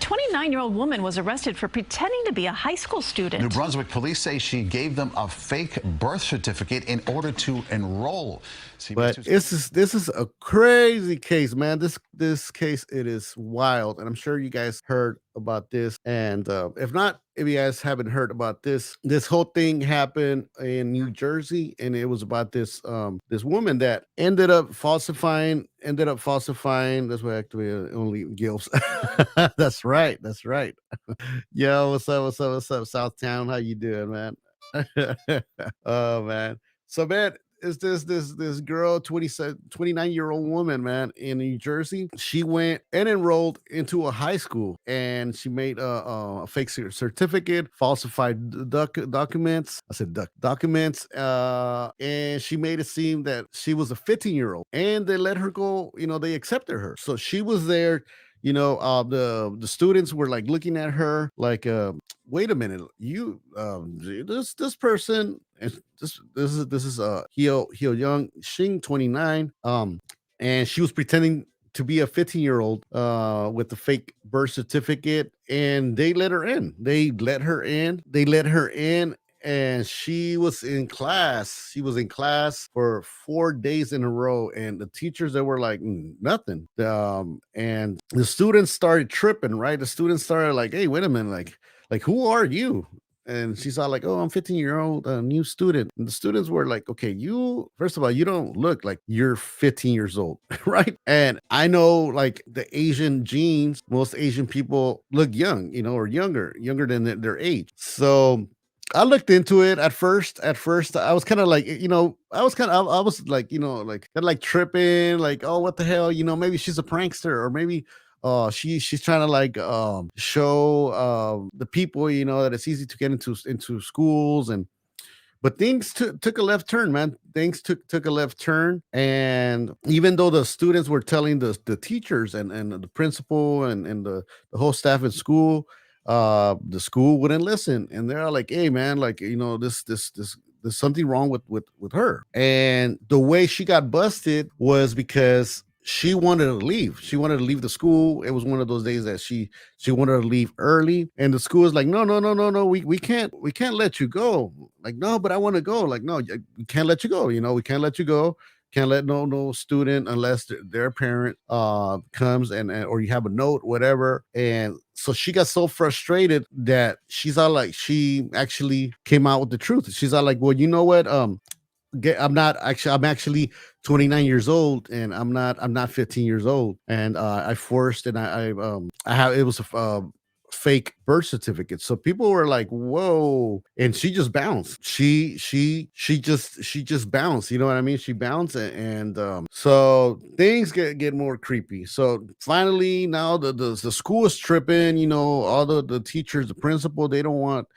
29-year-old woman was arrested for pretending to be a high school New student. Brunswick police say she gave them a fake birth certificate in order to enroll. But this is a crazy case, man. This case, it is wild, and I'm sure you guys heard about this. And if not, if you guys haven't heard about this whole thing happened in New Jersey, and it was about this woman that ended up falsifying. That's why actually only gilfs. That's right. That's right. Yo, what's up? What's up? What's up, Southtown? How you doing, man? Oh man. So man, is this girl, 29-year-old woman, man, in New Jersey. She went and enrolled into a high school, and she made a fake certificate, falsified documents. I said documents, and she made it seem that she was a 15-year-old, and they let her go. They accepted her, so she was there. The students were like looking at her like, wait a minute, you this person, and this is Hyejeong Shin, 29, and she was pretending to be a 15-year-old with the fake birth certificate, and they let her in. They let her in, and she was in class. She was in class for 4 days in a row, and the teachers, they were like, nothing. And the students started tripping, right? The students started like, hey, wait a minute, like who are you? And she's all like, oh, I'm 15-year-old, new student. And the students were like, okay, you, first of all, you don't look like you're 15 years old, right? And I know, like, the Asian genes, most Asian people look young, or younger than their age. So I looked into it at first. I was kind of like, I was like, like kind of like tripping, like, oh, what the hell, maybe she's a prankster, or maybe she's trying to like show the people, that it's easy to get into schools. But things took a left turn, man. Things took a left turn. And even though the students were telling the teachers and the principal and the whole staff at school, the school wouldn't listen. And they're like, hey, man, like, this there's something wrong with her. And the way she got busted was because she wanted to leave. She wanted to leave the school. It was one of those days that she wanted to leave early, and the school was like, no, we can't let you go. Like, no, but I want to go. Like, no, we can't let you go. We can't let you go. Can't let no student unless their parent comes and or you have a note, whatever. And so she got so frustrated that she's all like, she actually came out with the truth. She's all like, well, you know what? I'm actually 29 years old, and I'm not 15 years old. And I forced, and I have, it was a fake birth certificate. So people were like, whoa. And she just bounced. She just bounced. You know what I mean? She bounced, and so things get more creepy. So finally, now the school is tripping. All the teachers, the principal, they don't want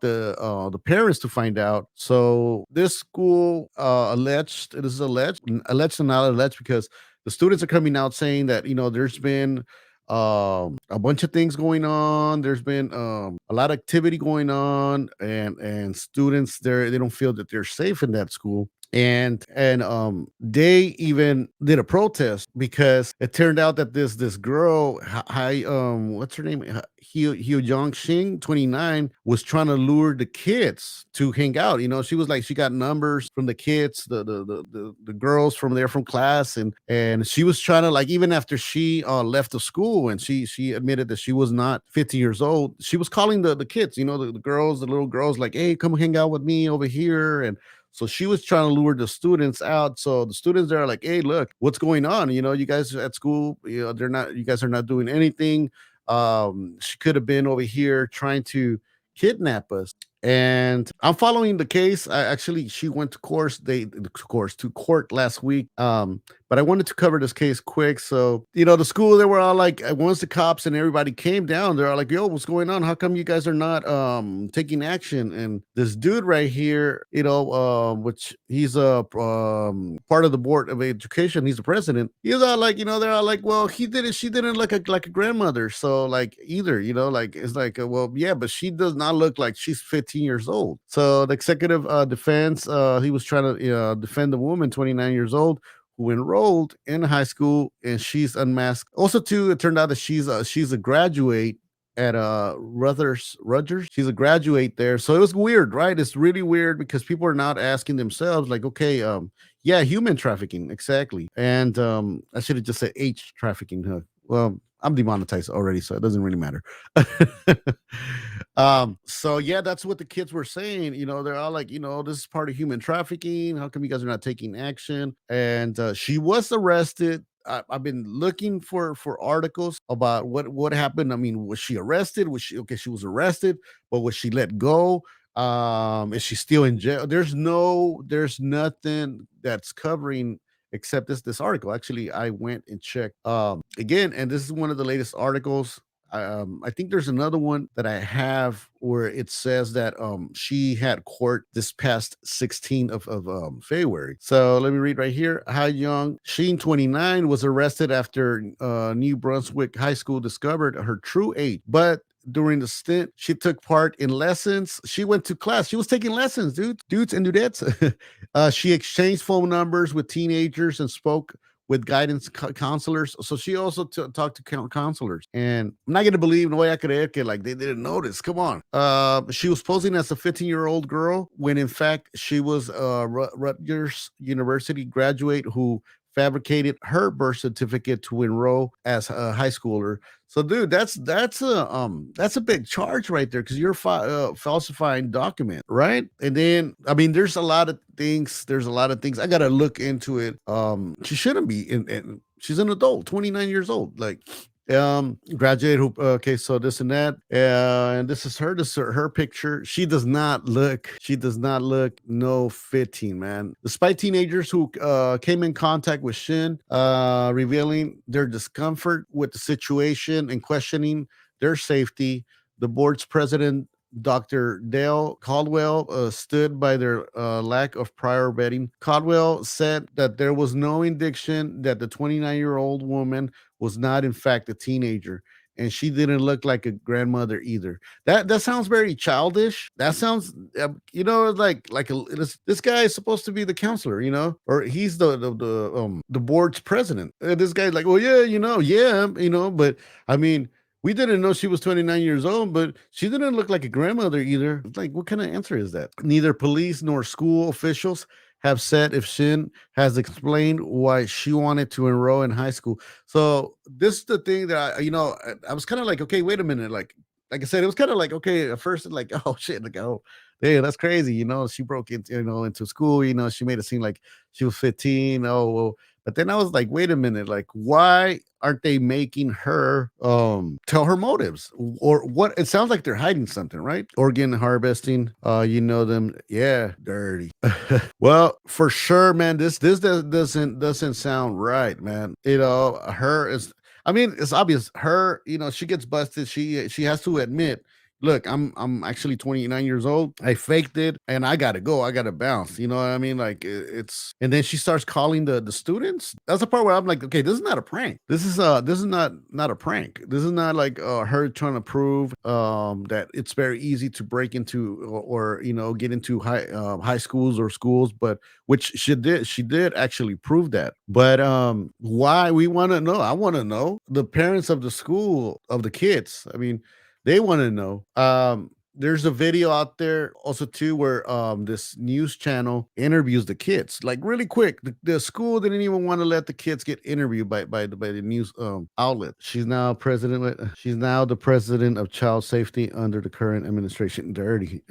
the parents to find out. So this school alleged, it is alleged and not alleged, because the students are coming out saying that there's been a bunch of things going on. There's been a lot of activity going on, and students there, they don't feel that they're safe in that school. And they even did a protest because it turned out that this girl, what's her name, Hyejeong Shin, 29, was trying to lure the kids to hang out. She was like, she got numbers from the kids, the girls from class, and she was trying to, like, even after she left the school, and she admitted that she was not 50 years old, she was calling the kids, the girls, the little girls, like, hey, come hang out with me over here. And so she was trying to lure the students out. So the students, they're like, hey, look, what's going on? You guys at school, you guys are not doing anything. She could have been over here trying to kidnap us. And I'm following the case. She went to court last week. But I wanted to cover this case quick. So, the school, they were all like, once the cops and everybody came down, they're all like, yo, what's going on? How come you guys are not taking action? And this dude right here, which he's a part of the board of education, he's the president. He's all like, they're all like, well, she didn't look like a grandmother. So like either, like, it's like, well, yeah, but she does not look like she's 15 years old. So the executive defense, he was trying to defend the woman, 29 years old, who enrolled in high school, and she's unmasked. Also, too, it turned out that she's a graduate at Rutgers. She's a graduate there. So it was weird, right? It's really weird because people are not asking themselves, like, okay, yeah, human trafficking, exactly. And I should have just said H trafficking. Huh? Well, I'm demonetized already, so it doesn't really matter. So yeah, that's what the kids were saying. They're all like, this is part of human trafficking. How come you guys are not taking action? And she was arrested. I've been looking for articles about what happened. I mean, was she arrested? Was she okay? She was arrested, but was she let go? Is she still in jail? There's nothing that's covering except this article. Actually, I went and checked again, and this is one of the latest articles. I think there's another one that I have where it says that she had court this past 16th of February. So let me read right here. Hyejeong Shin, 29, was arrested after New Brunswick High School discovered her true age, but during the stint, she took part in lessons. She went to class. She was taking lessons, dudes and dudettes. She exchanged phone numbers with teenagers and spoke with guidance counselors. So she also talked to counselors. And I'm not going to believe, no way I could like they didn't notice. Come on. She was posing as a 15-year-old girl when in fact she was a Rutgers University graduate who fabricated her birth certificate to enroll as a high schooler. So, dude, that's a big charge right there because you're falsifying document, right? And then, I mean, there's a lot of things. I gotta look into it. She shouldn't be she's an adult, 29 years old. Like, graduate who okay, so this and that, and this is her picture. She does not look no 15, man, despite teenagers who came in contact with Shin revealing their discomfort with the situation and questioning their safety. The board's president, Dr. Dale Caldwell, stood by their lack of prior vetting. Caldwell said that there was no indication that the 29-year-old woman was not, in fact, a teenager, and she didn't look like a grandmother either. That sounds very childish. That sounds, this guy is supposed to be the counselor, or he's the board's president. And this guy's like, well, yeah, but I mean, we didn't know she was 29 years old, but she didn't look like a grandmother either. Like, what kind of answer is that? Neither police nor school officials have said if Shin has explained why she wanted to enroll in high school. So this is the thing that I was kind of like, okay, wait a minute. Like I said, it was kind of like, okay, at first, like, oh shit, like, oh, yeah, that's crazy. She broke into school. She made it seem like she was 15. Oh, well, but then I was like, wait a minute, like, why aren't they making her tell her motives or what? It sounds like they're hiding something, right? Organ harvesting, them, yeah, dirty. Well, for sure, man, this doesn't sound right, man. Her is, I mean, it's obvious. Her, she gets busted. She has to admit, look, I'm actually 29 years old. I faked it, and I gotta go. I gotta bounce. You know what I mean? Like, and then she starts calling the students. That's the part where I'm like, okay, this is not a prank. This is not a prank. This is not like her trying to prove that it's very easy to break into or get into high schools or schools, but which she did. She did actually prove that. But why? We want to know. I want to know the parents of the school of the kids. I mean, they want to know. There's a video out there also too where this news channel interviews the kids like really quick. The school didn't even want to let the kids get interviewed by the news outlet. She's now the president of child safety under the current administration. Dirty.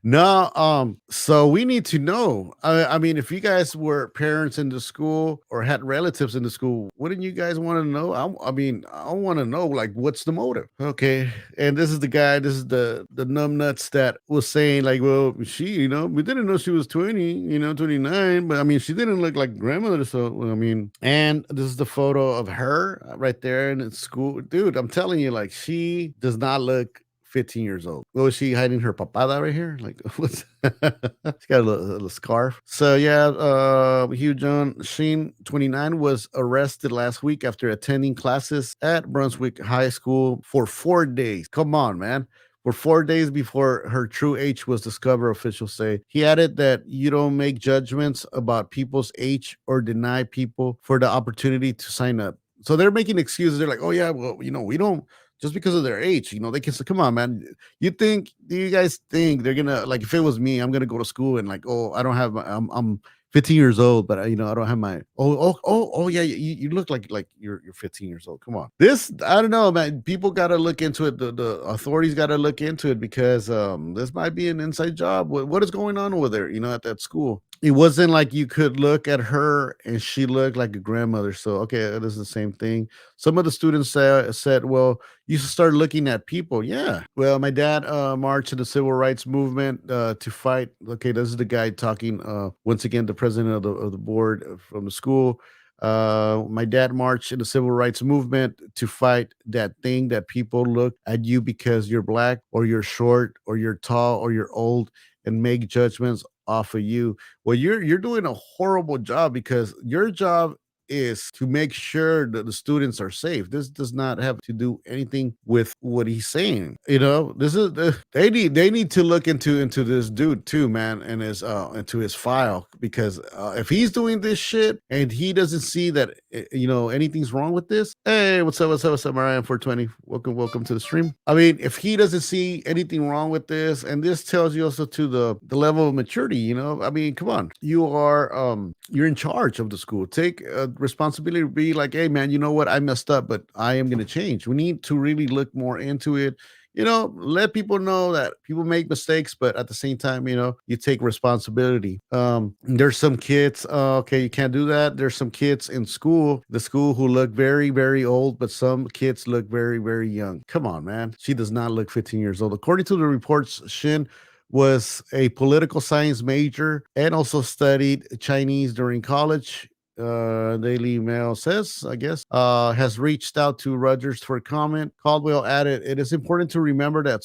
No, so we need to know. I mean, if you guys were parents in the school or had relatives in the school, wouldn't you guys want to know? I mean, I want to know, like, what's the motive? Okay, and this is the guy. This is the numbnuts that was saying, like, well, she, we didn't know she was 20, 29, but I mean, she didn't look like grandmother. So, I mean, and this is the photo of her right there in school. Dude, I'm telling you, like, she does not look 15 years old. What was she hiding her papada right here? Like, what's she's got a little scarf. So yeah, Hyejeong Shin, 29, was arrested last week after attending classes at Brunswick High School for 4 days. Come on, man. for 4 days before her true age was discovered, officials say. He added that you don't make judgments about people's age or deny people for the opportunity to sign up. So they're making excuses. They're like, oh, yeah, well, we don't, just because of their age, they can say, come on, man. Do you guys think they're gonna, like, if it was me, I'm gonna go to school and like, oh, I don't have I'm 15 years old, but I don't have my yeah, you look like you're 15 years old. Come on. This, I don't know, man. People gotta look into it. The authorities gotta look into it because this might be an inside job. What is going on over there, at that school? It wasn't like you could look at her and she looked like a grandmother. So okay, that is the same thing. Some of the students said, well, you should start looking at people. Yeah. Well, my dad marched in the civil rights movement to fight. Okay, this is the guy talking. Once again, the president of the board from the school. My dad marched in the civil rights movement to fight that thing that people look at you because you're black or you're short or you're tall or you're old and make judgments off of you. Well, you're doing a horrible job because your job is to make sure that the students are safe. This does not have to do anything with what he's saying. This is they need to look into this dude too, man, and his into his file because if he's doing this shit and he doesn't see that anything's wrong with this. Hey, what's up, Mariah 420? Welcome to the stream. I mean, if he doesn't see anything wrong with this, and this tells you also to the level of maturity, I mean, come on, you're in charge of the school. Take responsibility. Be like, hey, man, you know what? I messed up, but I am going to change. We need to really look more into it. Let people know that people make mistakes, but at the same time, you take responsibility. There's some kids, okay, you can't do that. There's some kids in the school who look very, very old, but some kids look very, very young. Come on, man. She does not look 15 years old. According to the reports, Shin was a political science major and also studied Chinese during college. Daily Mail says, I guess, has reached out to Rogers for comment. Caldwell added, it is important to remember that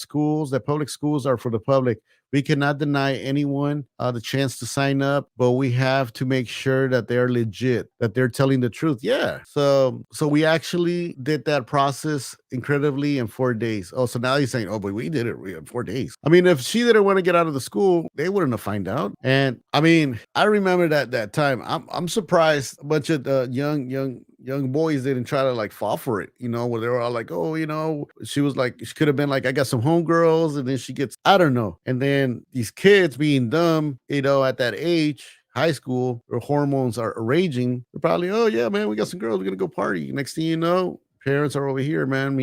public schools are for the public. We cannot deny anyone the chance to sign up, but we have to make sure that they're legit, that they're telling the truth. Yeah. So we actually did that process incredibly in 4 days. Oh, so now he's saying, oh, but we did it in 4 days. I mean, if she didn't want to get out of the school, they wouldn't have found out. And I mean, I remember that time. I'm surprised a bunch of young boys didn't try to like fall for it, where they were all like, oh, she was like, she could have been like, I got some homegirls, and then she gets, I don't know. And then these kids being dumb, at that age, high school, their hormones are raging. They're probably, oh yeah, man, we got some girls, we're gonna go party. Next thing you know, parents are over here, man.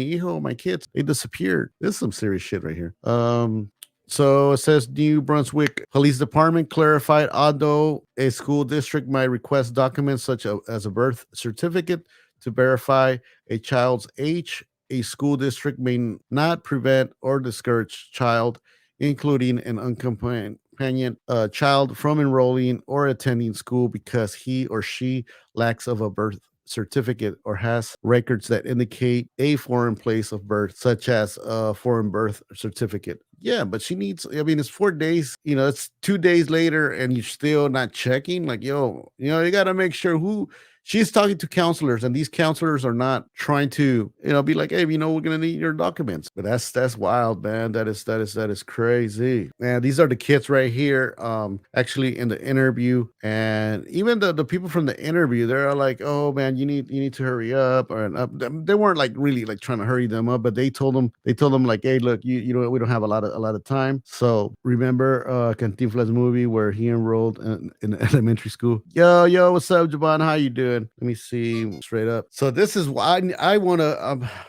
My kids, they disappeared. This is some serious shit right here. So it says New Brunswick Police Department clarified, although a school district might request documents such as a birth certificate to verify a child's age, a school district may not prevent or discourage child, including an unaccompanied child, from enrolling or attending school because he or she lacks of a birth certificate or has records that indicate a foreign place of birth, such as a foreign birth certificate. Yeah, but she needs, I mean, it's 4 days, it's 2 days later and you're still not checking. Like, yo, you got to make sure who she's talking to counselors, and these counselors are not trying to, be like, hey, we're gonna need your documents. But that's wild, man. That is crazy. And these are the kids right here, actually in the interview, and even the people from the interview, they're like, oh man, you need to hurry up, or they weren't like really like trying to hurry them up, but they told them like, hey, look, we don't have a lot of time. So remember Cantinflas movie where he enrolled in elementary school. Yo, what's up, Javon? How you doing? Let me see straight up. So this is why I want to.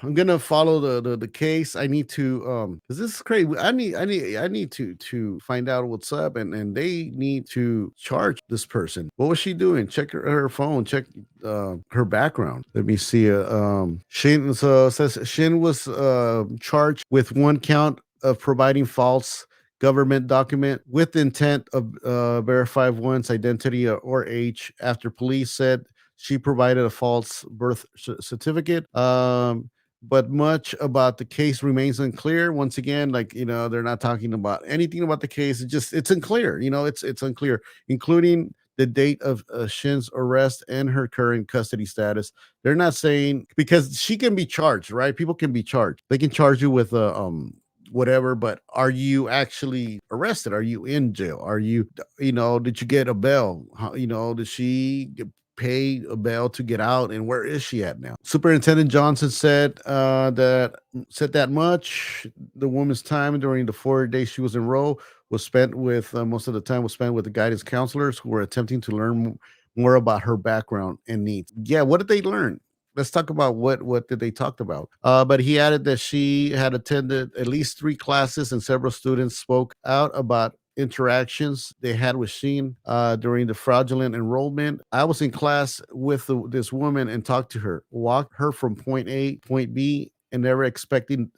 I'm gonna follow the case. I need to because this is crazy. I need to find out what's up, and they need to charge this person. What was she doing? Check her phone. Check her background. Let me see. Shin. So it says Shin was charged with one count of providing false government document with intent of verify one's identity or age after police said she provided a false birth certificate. But much about the case remains unclear. Once again, like, they're not talking about anything about the case. It's unclear. It's unclear, including the date of Shin's arrest and her current custody status. They're not saying, because she can be charged, right? People can be charged. They can charge you with whatever, but are you actually arrested? Are you in jail? Are you, did you get a bail? Did she pay a bail to get out, and where is she at now? Superintendent Johnson said that much. The woman's time during the 4 days she was enrolled was spent with most of the time was spent with the guidance counselors who were attempting to learn more about her background and needs. Yeah, what did they learn? Let's talk about what did they talk about. But he added that she had attended at least 3 classes, and several students spoke out about interactions they had with Sheen during the fraudulent enrollment. I was in class with this woman and talked to her, walked her from point A point B, and never expected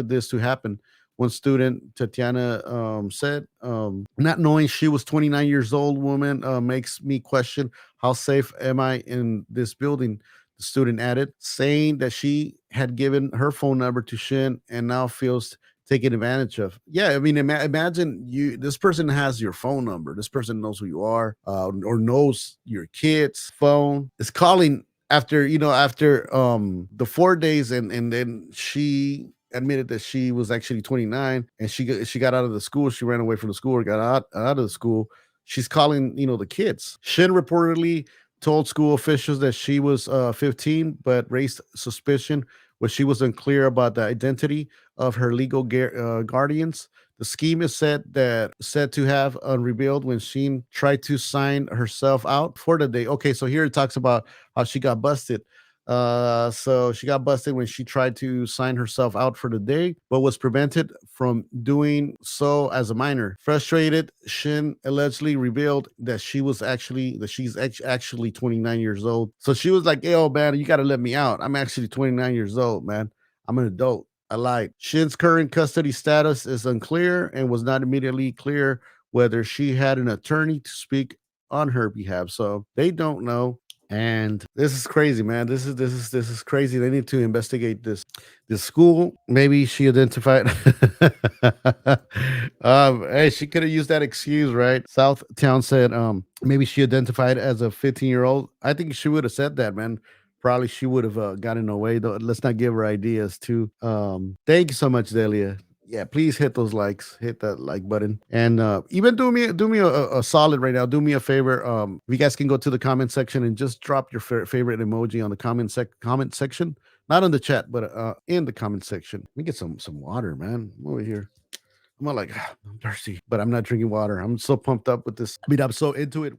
this to happen. One student, Tatiana, said, not knowing she was 29 years old woman makes me question how safe am I in this building. The student added, saying that she had given her phone number to Shin and now feels taken advantage of. Yeah, I mean, imagine this person has your phone number. This person knows who you are, or knows your kid's phone. Is calling after the 4 days, and then she admitted that she was actually 29, and she got out of the school. She ran away from the school, or got out of the school. She's calling the kids. Shin reportedly told school officials that she was 15, but raised suspicion when she was unclear about the identity of her legal guardians. The scheme is said to have revealed when Sheen tried to sign herself out for the day. Okay, so here it talks about how she got busted. So she got busted when she tried to sign herself out for the day, but was prevented from doing so as a minor. Frustrated, Shin allegedly revealed that she's actually 29 years old. So she was like, "Hey, oh man, you got to let me out. I'm actually 29 years old, man. I'm an adult. I lied." Shin's current custody status is unclear and was not immediately clear whether she had an attorney to speak on her behalf. So they don't know. And this is crazy, man. This is crazy. They need to investigate this school. Maybe she identified. Hey, she could have used that excuse, right? Southtown said, maybe she identified as a 15-year-old. I think she would have said that, man. Probably she would have gotten away. Though, let's not give her ideas too. Thank you so much, Delia. Yeah, please hit those likes, hit that like button, and even do me a solid right now. Do me a favor. You guys can go to the comment section and just drop your favorite emoji on the comment section, not on the chat, but in the comment section. Let me get some water, man. I'm over here. I'm not like I'm thirsty, but I'm not drinking water. I'm so pumped up with this. I mean, I'm so into it.